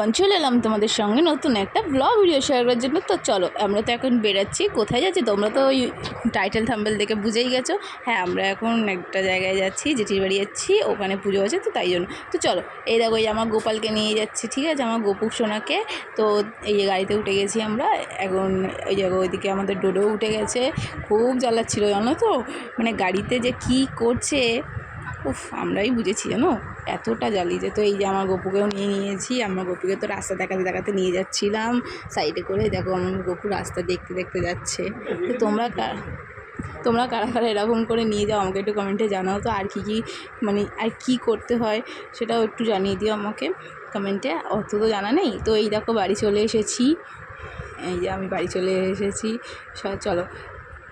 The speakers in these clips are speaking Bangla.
বন্ধুগণ, চলে এলাম তোমাদের সঙ্গে নতুন একটা ব্লগ ভিডিও শেয়ার করার জন্য। তো চলো, আমরা তো এখন বেরাচ্ছি। কোথায় যাচ্ছি তোমরা তো ওই টাইটেল থাম্বনেল দেখে বুঝেই গেছো। হ্যাঁ, আমরা এখন একটা জায়গায় যাচ্ছি, জেঠির বাড়ি যাচ্ছি, ওখানে পুজো আছে, তো তাই জন্য। তো চলো, এই দেখো, এই আমার গোপালকে নিয়ে যাচ্ছি, ঠিক আছে, আমার গোপু সোনাকে। তো এই যে গাড়িতে উঠে গেছি আমরা এখন। ওই জায়গা ওইদিকে আমাদের ডোডো উঠে গেছে, খুব জ্বালাচ্ছিল জানো তো, মানে গাড়িতে যে কি করছে, উফ, আমরাই বুঝেছি জানো, এতটা জ্বালিয়ে যেত। এই যে আমার গপুকেও নিয়েছি, আমার গপুকে তো রাস্তা দেখাতে দেখাতে নিয়ে যাচ্ছিলাম সাইডে করে। দেখো আমার গপু রাস্তা দেখতে দেখতে যাচ্ছে। তো তোমরা কারা কারা এরকম করে নিয়ে যাও আমাকে একটু কমেন্টে জানাও তো। আর কি মানে আর কি করতে হয় সেটাও একটু জানিয়ে দিও আমাকে কমেন্টে, অত তো জানা নেই। তো এই দেখো বাড়ি চলে এসেছি, এই যে আমি বাড়ি চলে এসেছি। চলো,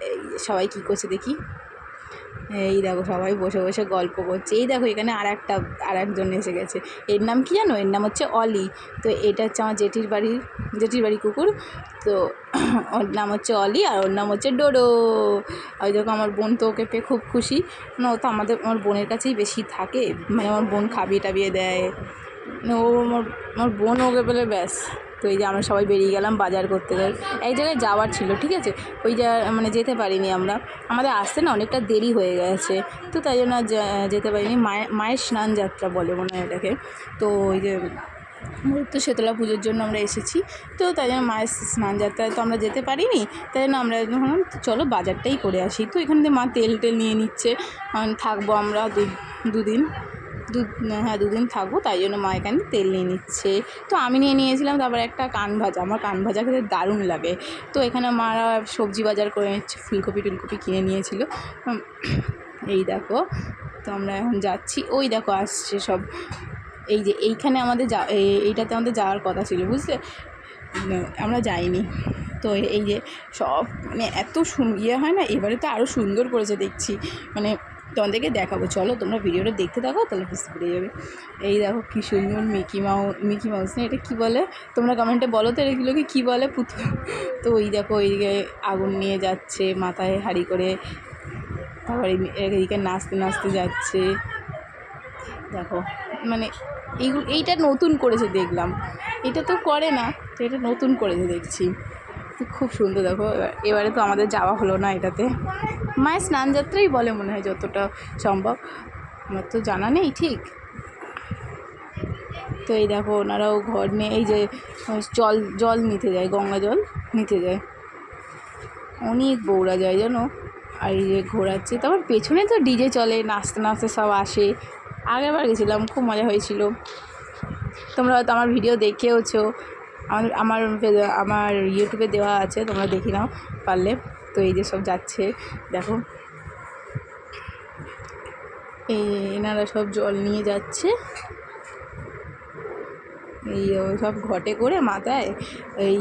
এই সবাই কী করছে দেখি। এই দেখো সবাই বসে বসে গল্প করছে। এই দেখো এখানে আর একজন এসে গেছে। এর নাম কি জানো? এর নাম হচ্ছে অলি। তো এটা হচ্ছে আমার জেঠির বাড়ি কুকুর। তো ওর নাম হচ্ছে অলি আর ওর নাম হচ্ছে ডোডো। ওই দেখো আমার বোন তো ওকে পেয়ে খুব খুশি। না, ও তো আমার বোনের কাছেই বেশি থাকে, মানে আমার বোন খাবিয়ে টাবিয়ে দেয়। ও আমার বোন ওকে পেলে ব্যাস। তো এই যে আমরা সবাই বেরিয়ে গেলাম বাজার করতে। এক জায়গায় যাওয়ার ছিল, ঠিক আছে, ওই মানে যেতে পারিনি আমরা, আমাদের আসতে না অনেকটা দেরি হয়ে গেছে। তো তাই জন্য যেতে পারিনি। মায়ের স্নান যাত্রা বলে মনে হয় এটাকে। তো ওই যে তো শীতলা পুজোর জন্য আমরা এসেছি, তো তাই জন্য মায়ের স্নান যাত্রায় তো আমরা যেতে পারিনি। তাই জন্য আমরা ভাবলাম চলো বাজারটাই করে আসি। তো এখান থেকে মা তেল নিয়ে নিচ্ছে। থাকবো আমরা দুদিন থাকবো, তাই জন্য মা এখানে তেল নিয়ে নিচ্ছে। তো আমি নিয়েছিলাম তারপর একটা কান ভাজা। আমার কান ভাজা খেতে দারুণ লাগে। তো এখানে মারা সবজি বাজার করে নিচ্ছে, ফুলকপি টুলকপি কিনে নিয়েছিল। এই দেখো, তো আমরা এখন যাচ্ছি। ওই দেখো আসছে সব। এই যে এইখানে আমাদের এইটাতে আমাদের যাওয়ার কথা ছিল, বুঝলে, আমরা যাইনি। তো এই যে সব মানে এত হয় না, এবারে তো আরও সুন্দর করেছে দেখছি, মানে তোমাদেরকে দেখাবো। চলো তোমরা ভিডিওটা দেখতে থাকো, তাহলে বুঝতে পেরে যাবে। এই দেখো কী সুন্দর মিকি মাউস না, এটা কী বলে তোমরা কমেন্টে বলো তো, এগুলোকে কী বলে, পুতুল। তো ওই দেখো এইদিকে আগুন নিয়ে যাচ্ছে মাথায় হাঁড়ি করে, তারপরে এদিকে নাচতে নাচতে যাচ্ছে। দেখো মানে এইটা নতুন করেছে দেখলাম, এটা তো করে না, তো এটা নতুন করেছে দেখছি, খুব সুন্দর। দেখো এবারে তো আমাদের যাওয়া হলো না এটাতে, মায়ের স্নান যাত্রাই বলে মনে হয় যতটা সম্ভব, আমার তো জানা নেই ঠিক। তো এই দেখো ওনারাও ঘর নিয়ে এই যে জল নিতে যায়, গঙ্গা জল নিতে যায়, অনেক বউরা যায় জানো। আর এই যে ঘোরাচ্ছে, তারপর পেছনে তো ডিজে চলে, নাচতে নাচতে সব আসে। আগেরবার গেছিলাম, খুব মজা হয়েছিল। তোমরা হয়তো আমার ভিডিও দেখেওছো, আমার ইউটিউবে দেওয়া আছে, তোমরা দেখে নাও পারলে। তো এই যে সব যাচ্ছে দেখো, এনারা সব জল নিয়ে যাচ্ছে, এই সব ঘটে করে মাথায় এই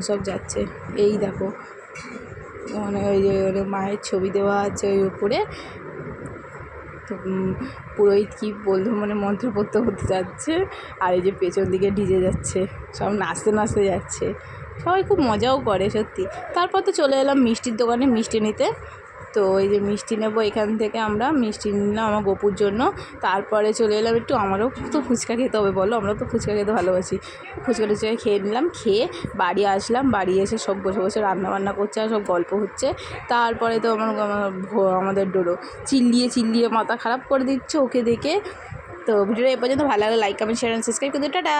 সব যাচ্ছে। এই দেখো মানে ওই যে মায়ের ছবি দেওয়া আছে ওই উপরে। তো পুরোহিত কী বলতো, মানে মন্ত্র পড়তে যাচ্ছে, আর এই যে পেছন দিকে ডিজে যাচ্ছে, সব নাচতে নাচতে যাচ্ছে, সবাই খুব মজাও করে সত্যি। তারপর তো চলে এলাম মিষ্টির দোকানে মিষ্টি নিতে। তো এই যে মিষ্টি নেবো এখান থেকে, আমরা মিষ্টি নিলাম আমার গপুর জন্য। তারপরে চলে এলাম একটু, আমারও তো ফুচকা খেতে হবে বলো, আমরা তো ফুচকা খেতে ভালোবাসি। ফুচকা টুচকা খেয়ে নিলাম, খেয়ে বাড়ি আসলাম। বাড়ি এসে সব বসে বসে রান্নাবান্না করছে আর সব গল্প হচ্ছে। তারপরে তো আমাদের ডোডো চিল্লিয়ে মাথা খারাপ করে দিচ্ছে ওকে দেখে। তো ভিডিওটা এ পর্যন্ত ভালো লাগলে like comment share and subscribe করে দিও। টাটা।